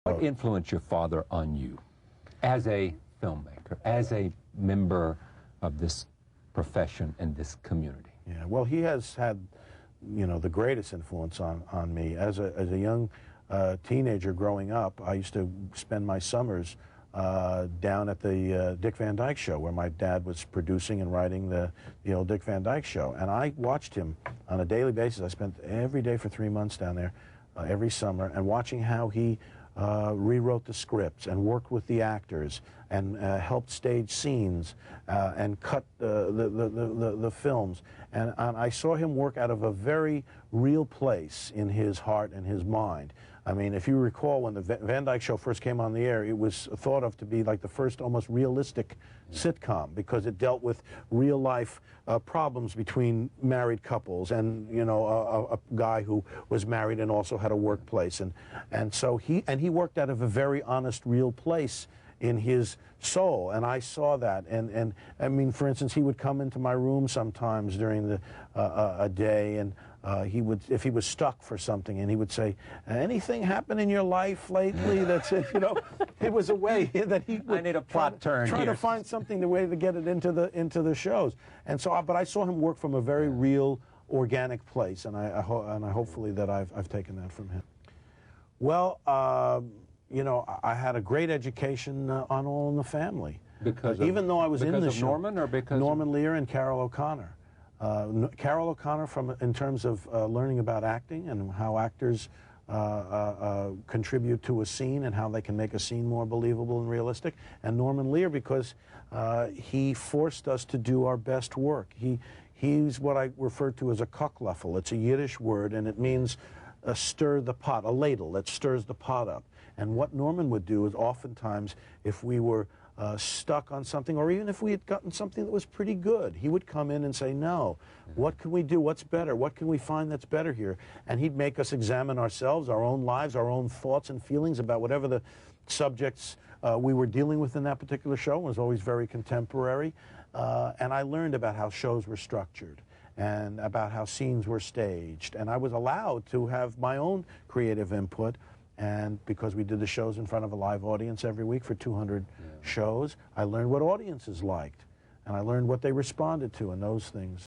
What influenced your father on you as a filmmaker, as a member of this profession and this community? Yeah, well, he has had, you know, the greatest influence on me. As a young teenager growing up, I used to spend my summers down at the Dick Van Dyke Show, where my dad was producing and writing the old Dick Van Dyke Show. And I watched him on a daily basis. I spent every day for 3 months down there, every summer, and watching how he rewrote the scripts and worked with the actors and helped stage scenes and cut the films. And I saw him work out of a very real place in his heart and his mind. I mean, if you recall, when the Van Dyke Show first came on the air, it was thought of to be like the first almost realistic sitcom, because it dealt with real-life problems between married couples and, you know, a guy who was married and also had a workplace. And so he worked out of a very honest, real place in his soul, and I saw that. And I mean, for instance, he would come into my room sometimes during a day, and he would, if he was stuck for something, and he would say, "Anything happen in your life lately?" That's it, you know. It was a way that he would I need a plot turn try here. to find something, the way to get it into the shows. And so, but I saw him work from a very real, organic place, and I hopefully that I've taken that from him. Well, you know, I had a great education on All in the Family. Because even though I was in the show. Norman, or because Norman Lear and Carol O'Connor. Carol O'Connor, in terms of learning about acting and how actors contribute to a scene and how they can make a scene more believable and realistic, and Norman Lear because he forced us to do our best work. He's what I refer to as a cuckluffle. It's a Yiddish word, and it means stir the pot, a ladle that stirs the pot up. And what Norman would do is oftentimes, if we were stuck on something, or even if we had gotten something that was pretty good, he would come in and say, "No, what can we do? What's better? What can we find that's better here?" And he'd make us examine ourselves, our own lives, our own thoughts and feelings about whatever the subjects we were dealing with in that particular show. It was always very contemporary. And I learned about how shows were structured and about how scenes were staged. And I was allowed to have my own creative input. And because we did the shows in front of a live audience every week for 200 shows, I learned what audiences liked, and I learned what they responded to and those things.